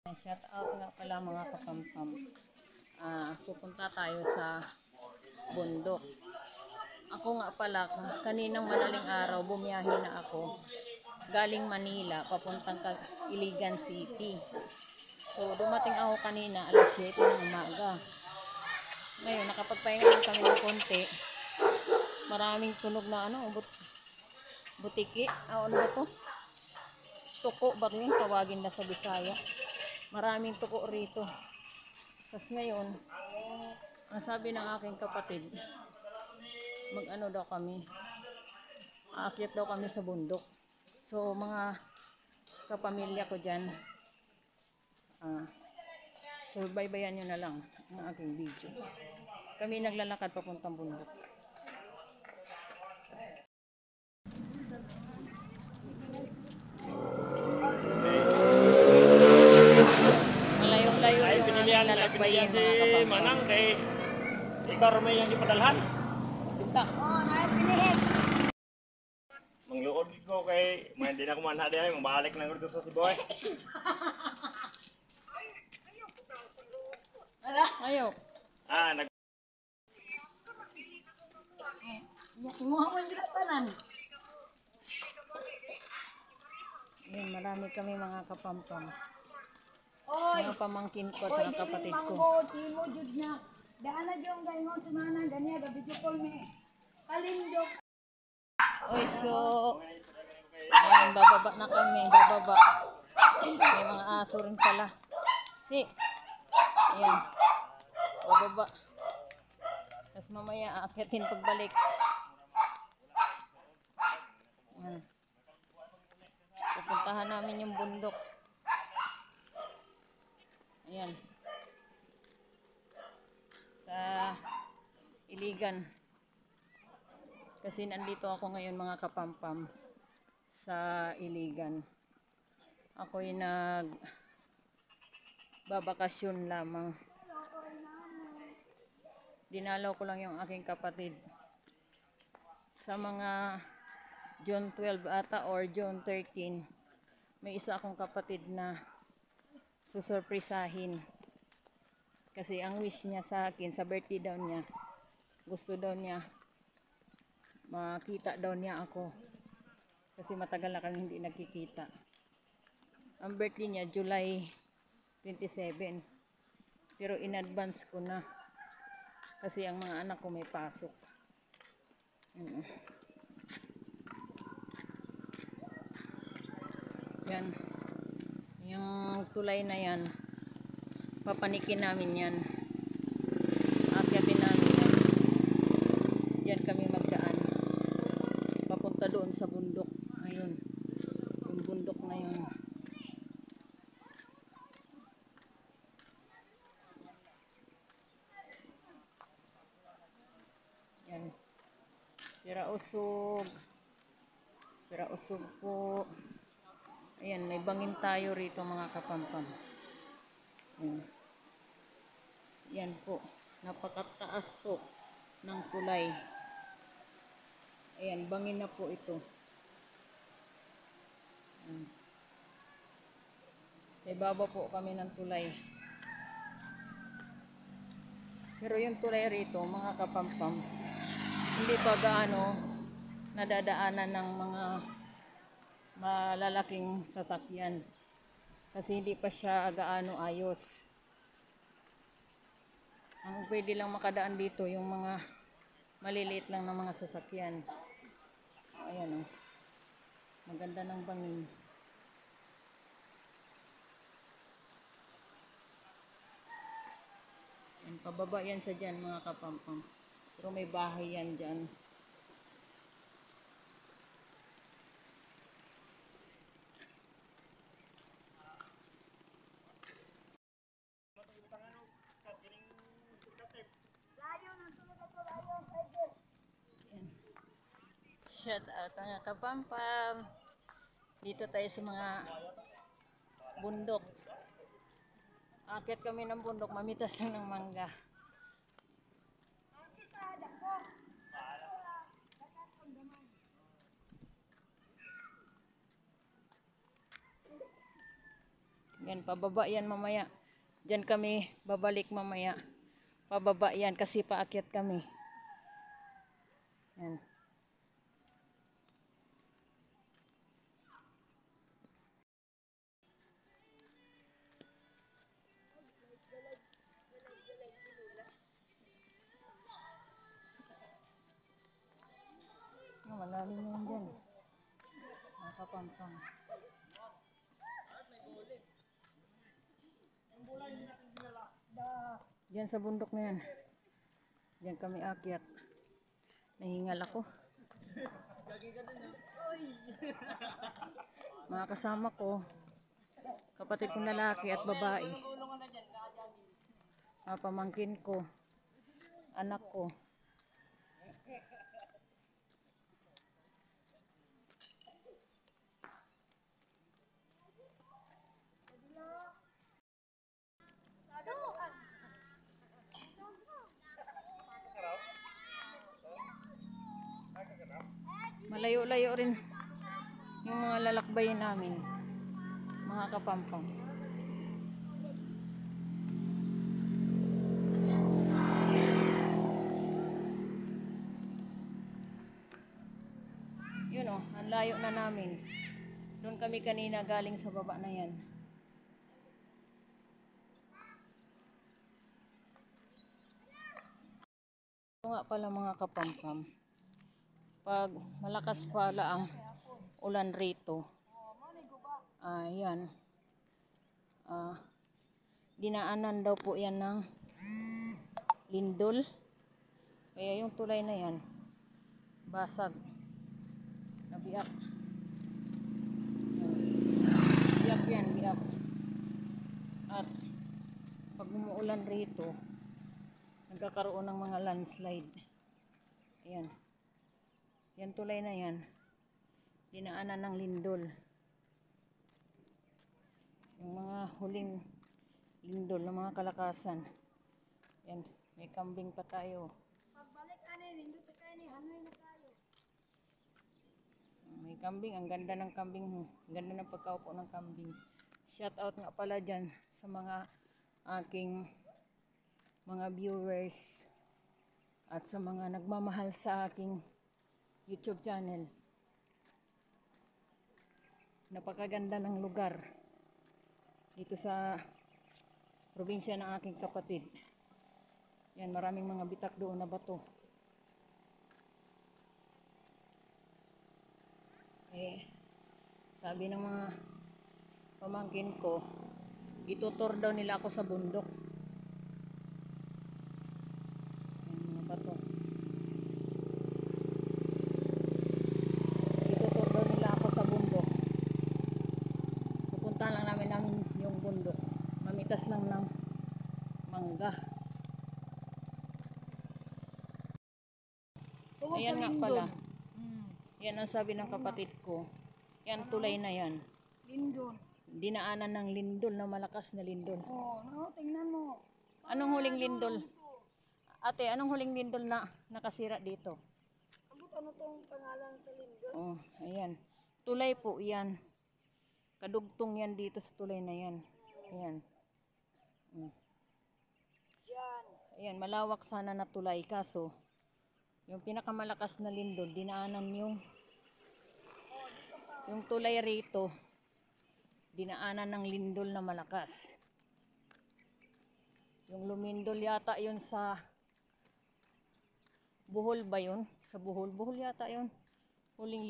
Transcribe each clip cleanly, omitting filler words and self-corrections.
Shout out nga pala mga kapampam. Pupunta tayo sa bundok. Ako nga pala, kaninang madaling araw, bumiyahe na ako. Galing Manila, papuntang Iligan City. So, dumating ako kanina, alas 7 ng umaga. Ngayon, nakapagpahinga lang kami ng konti. Maraming tunog na butiki. Ano ba to? Tuko ba yun? Tawagin na sa Bisaya. Maraming tuko rito. Tapos ngayon, ang sabi ng aking kapatid, mag-ano daw kami, aakyat daw kami sa bundok. So, mga kapamilya ko dyan, baybayan nyo na lang ang aking video. Kami naglalakad papuntang bundok. Malayo-layo yung aming lalakbayin mga kapamilya. Manang kay ikaw may yang ipadalhan. Pinta. Oh, naay pinihit. Mangluod ko kay may hindi na ko manha diay, mabalik na ko sa Siboy. Ayaw. Nag Kumuha mo yung tanan. Yan, marami kami mga kapampam. Oy, Mga pamangkin ko at mga kapatid ko. Timo jud na. Daan na yung gayon sa mana ganiya ga video call me. Kalindok. Oy, so, ayan, bababa na kami, bababa. May mga aso rin pala. Ayan, bababa. Tapos mamaya, aakyatin pagbalik. Ayan. Pupuntahan namin yung bundok. Ayan. Sa Iligan. Kasi nandito ako ngayon mga kapampam sa Iligan. Ako'y babakasyon lamang. Dinalaw ko lang yung aking kapatid. Sa mga June 12 ata or June 13, may isa akong kapatid na susurprisahin. Kasi ang wish niya sa akin, sa birthday daw niya, gusto daw niya makita daw niya ako kasi matagal na kami hindi nagkikita. Ang birthday niya July 27, pero in advance ko na kasi ang mga anak ko may pasok. Yan, yung tulay na yan, papanikin namin yan, akyatin namin yan. Yan kami magdaan papunta doon sa bundok. Ayun, yung bundok na yun. Yan, Sirausog po. Ayan, may bangin tayo rito mga kapampam. Ayan. Yan po, napakataas po ng tulay. Ayan, bangin na po ito. Sa ibaba po kami ng tulay. Pero yung tulay rito, mga kapampam, hindi pa gaano nadadaanan ng mga malalaking sasakyan. Kasi hindi pa siya gaano ayos. Ang pwede lang makadaan dito yung mga maliliit lang ng mga sasakyan. Ayan o. Maganda ng bangin. Ayan, pababa yan sa dyan mga kapampam. Pero may bahay yan dyan. Shout out mga kapampam. Dito tayo sa mga bundok. Akyat kami ng bundok, mamitas lang ng mangga. Yan, pababa yan mamaya. Diyan kami babalik mamaya. Pababa yan kasi paakyat kami. Yan. Malalim yan dyan. Nakapampang. Diyan sa bundok na yan. Diyan kami akyat. Nahingal ako. Mga kasama ko, kapatid kong lalaki at babae. Mga pamangkin ko, anak ko. Malayo-layo rin yung mga lalakbayin namin, mga kapampang. Yun oh, ang layo na namin. Doon kami kanina galing sa baba na yan. Ito nga pala mga kapampam. Pag malakas pala ang ulan rito, ayan, dinaanan daw po yan ng lindol. Kaya yung tulay na yan, basag, nabiyak. Biyak yan, biyak. At pag umuulan rito, nagkakaroon ng mga landslide. Ayan. Yan tulay na yan. Dinaanan ng lindol. Yung mga huling lindol ng mga kalakasan. Yan. May kambing pa tayo. Pagbalik ani, hindi pa kayo ni hangay na tayo. May kambing. Ang ganda ng kambing. Ang ganda ng pagkaupo ng kambing. Shout out nga pala dyan sa mga aking mga viewers at sa mga nagmamahal sa aking YouTube channel. Napakaganda ng lugar dito sa probinsya ng aking kapatid. Yan, maraming mga bitak doon na bato. Sabi ng mga pamangkin ko, itutur daw nila ako sa bundok. Yan, mga bato. Lang namin yung bundok. Mamitas lang ng mangga. Ayan nga pala. Yan ang sabi ng kapatid ko. Yan tulay na yan. Lindol. Dinaanan ng lindol na malakas na lindol. Oh, no, tingnan mo. Anong huling lindol? Ate, anong huling lindol na nakasira dito? Ano tong pangalan sa lindol? Oh, ayan. Tulay po yan. Kadugtong yan dito sa tulay na yan. Ayan. Ayan, malawak sana na tulay. Kaso, yung pinakamalakas na lindol, dinaanan yung tulay rito, dinaanan ng lindol na malakas. Yung lumindol yata yun sa Bohol ba yun? Sa Bohol. Bohol yata yun. Huling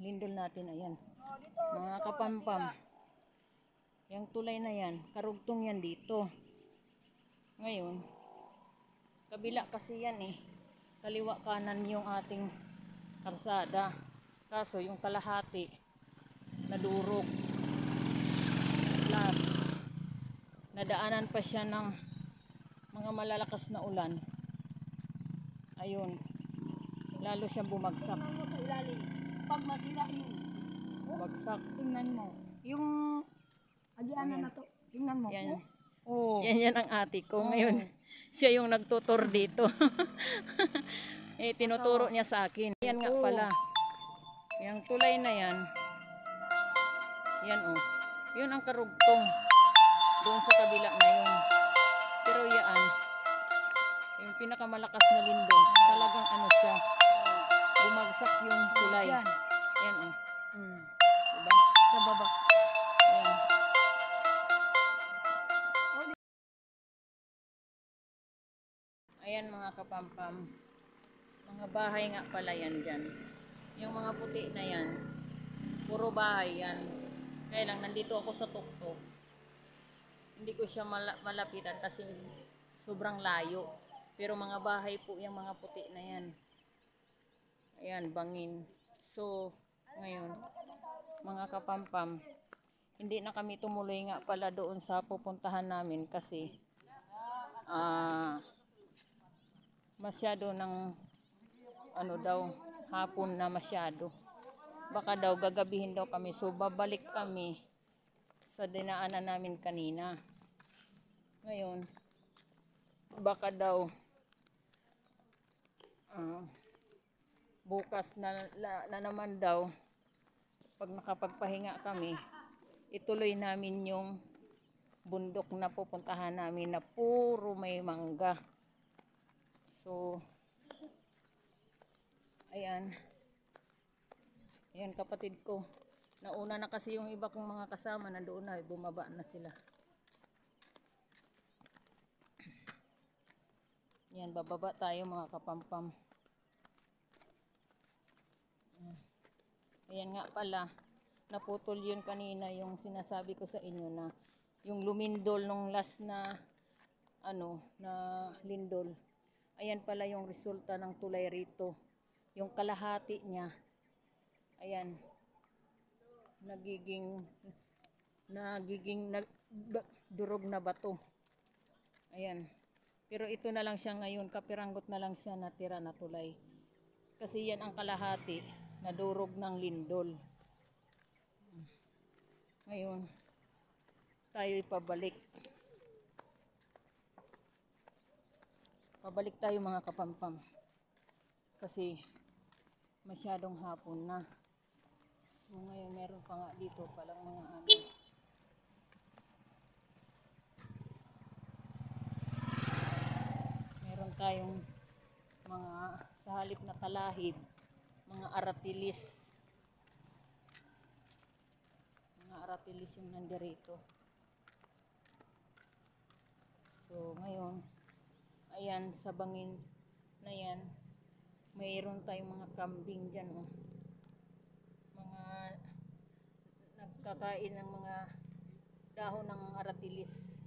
lindol natin. Ayan. Mga kapampam, yung tulay na yan, karugtong yan dito. Ngayon, kabila kasi yan kaliwa kanan yung ating karsada. Kaso yung kalahati nadurog. Plus, nadaanan pa siya ng mga malalakas na ulan. Ayun, lalo siyang bumagsak. Pag masira yun, Bagsak. tingnan mo. Yung agianan na to, tingnan mo. Yan. Oh. Yan ang ate ko. Ngayon, siya yung nagtutur dito. Tinuturo niya sa akin. Yan nga pala. Yung tulay na yan. Yan oh. Yun ang karugtong pinakamalakas na lindol. Talagang ano siya, bumagsak yung tulay. Yan. Yan oh. Hmm. Diba? Sa baba. Ayan. Ayan mga kapampam. Mga bahay nga pala yan dyan. Yung mga puti na yan, puro bahay yan. Kaya lang nandito ako sa tuktok. Hindi ko siya malapitan kasi sobrang layo. Pero mga bahay po yung mga puti na yan. Ayan, bangin. So, ngayon, mga kapampam, hindi na kami tumuloy nga pala doon sa pupuntahan namin kasi masyado ng ano daw, hapon na masyado. Baka daw gagabihin daw kami. So, babalik kami sa dinaanan namin kanina. Ngayon, baka daw bukas na naman daw pag nakapagpahinga kami, ituloy namin yung bundok na pupuntahan namin na puro may mangga. So, ayan. Ayan kapatid ko. Nauna na kasi yung iba kong mga kasama na doon na, bumaba na sila. Yan, bababa tayo mga kapampam. Ayan nga pala, naputol yun kanina yung sinasabi ko sa inyo na yung lumindol nung last na ano, na lindol. Ayan pala yung resulta ng tulay rito. Yung kalahati niya, ayan, nagiging durog na bato. Ayan. Pero ito na lang siya ngayon, kapiranggot na lang siya natira na tulay. Kasi yan ang kalahati na durog ng lindol. Ngayon, tayo'y pabalik. Pabalik tayo mga kapampam. Kasi masyadong hapon na. So ngayon meron pa nga dito palang mga ano. Meron tayong mga sa halip na talahib, mga aratilis. Mga aratilis yung nandirito. So ngayon, ayan sa bangin na yan, mayroon tayong mga kambing dyan oh. Mga nagkakain ng mga dahon ng aratilis.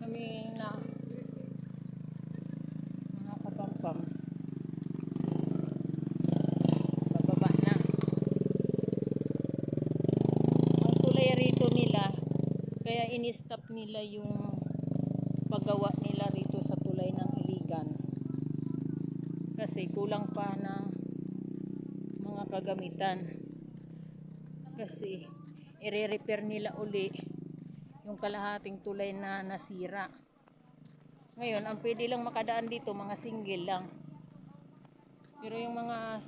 Kami na mga kapampam, bababa na. Ang tulay rito nila, kaya in-stop nila yung paggawa nila rito sa tulay ng Iligan kasi kulang pa ng mga kagamitan, kasi i-repair nila uli yung kalahating tulay na nasira. Ngayon ang pwede lang makadaan dito mga single lang, pero yung mga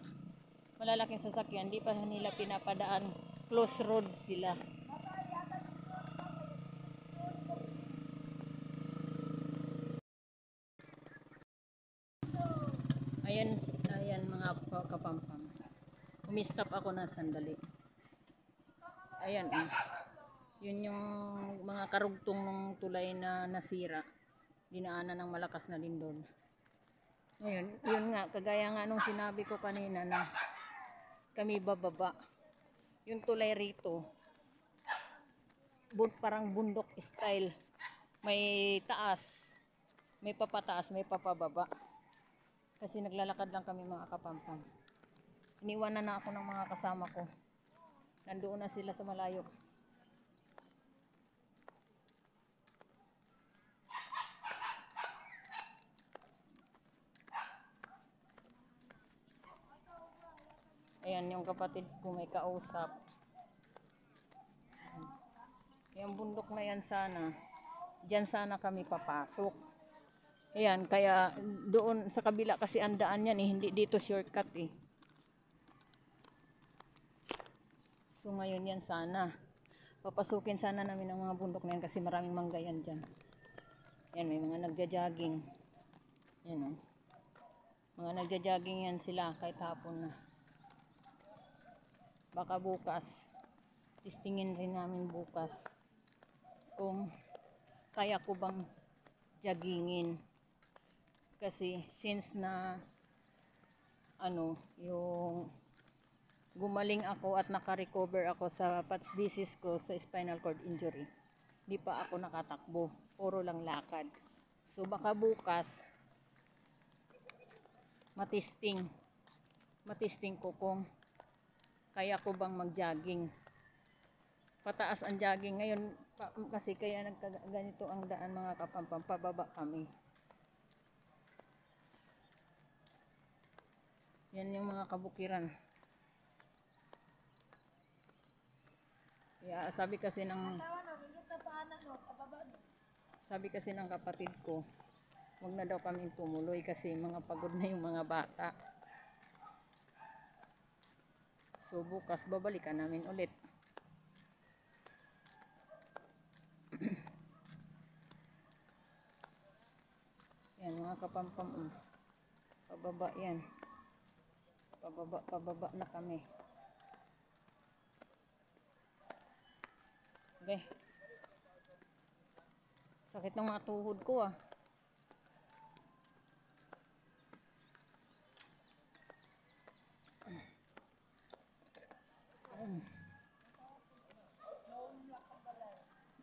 malalaking sasakyan di pa nila pinapadaan, close road sila. Ayan, ayan mga kapampam. Umistop ako na sandali. Ayan eh. Yun yung mga karugtong ng tulay na nasira. Dinaanan ng malakas na lindol. Ngayon, yun nga, kagaya nga nung sinabi ko kanina na kami bababa. Yung tulay rito, parang bundok style. May taas, may papataas, may papababa. Kasi naglalakad lang kami mga kapampam. Iniwanan na ako ng mga kasama ko. Nandoon na sila sa malayo. Ayan yung kapatid ko may kausap. Yung bundok na yan sana, dyan sana kami papasok. Ayan, kaya doon sa kabila kasi ang daan yan eh, hindi dito shortcut eh. So So ngayon yan sana. Papasukin sana namin ang mga bundok na yan kasi maraming mangga yan dyan. Yan, may mga nagja-jogging. Yan o. Mga nagja-jogging yan sila kahit hapon na. Baka bukas, testingin rin namin bukas kung kaya ko bang joggingin. Kasi since na yung gumaling ako at naka-recover ako sa PATS disease ko sa spinal cord injury, di pa ako nakatakbo, puro lang lakad. So baka bukas matisting ko kung kaya ko bang mag-jogging. Pataas ang jogging ngayon kasi kaya ganito ang daan mga kapampam, pababa kami. Yan yung mga kabukiran. Kaya sabi kasi ng kapatid ko, wag na daw kaming tumuloy kasi mga pagod na yung mga bata. So bukas babalikan namin ulit. Yan mga kapampam, pababa yan. Pababa na kami. Okay. Sakit ng mga tuhod ko ah.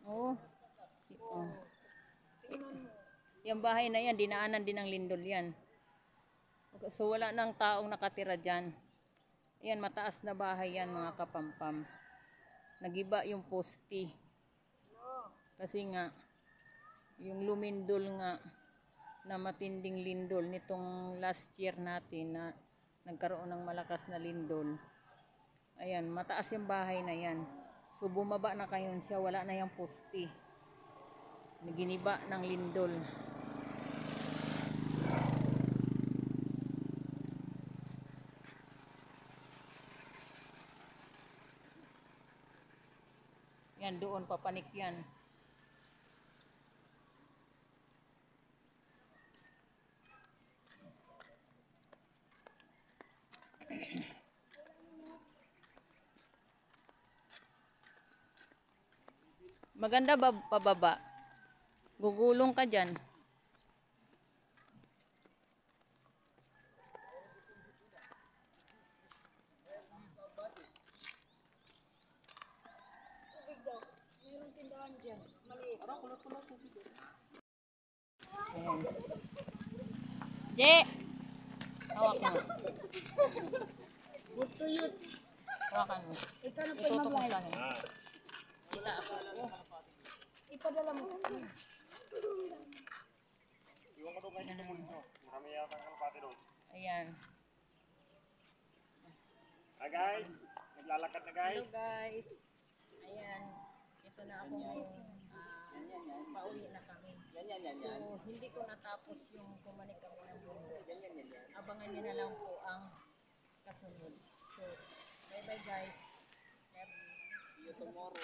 Oh. Oh. Yung bahay na yan, dinaanan din ng lindol yan. So wala nang taong nakatira dyan. Yan, mataas na bahay yan mga kapampam. Nagiba yung poste. Kasi nga, yung lumindol nga na matinding lindol nitong last year natin na nagkaroon ng malakas na lindol. Ayan, mataas yung bahay na yan. So bumaba na kayon siya, wala na yung poste. Naginiba ng lindol. Yan, doon papanik yan. Maganda ba pababa? Gugulong ka dyan. Ayan. Je! Hawak mo. Hawakan mo. Ikaw na po Itutok mo mag-live. sa akin. Wala ako. Ipadala mo sa akin. Iwan ko doon kayo dito mo. Marami yata ng kalapati doon. Ayan. Hi guys! Naglalakad na guys. Hello guys. Ayan. Ito na ako ngayon. Pauwi na kami. So, hindi ko natapos yung pumanik kami ng bundok. Abangan nyo na lang po ang kasunod. So, bye-bye guys. See you tomorrow.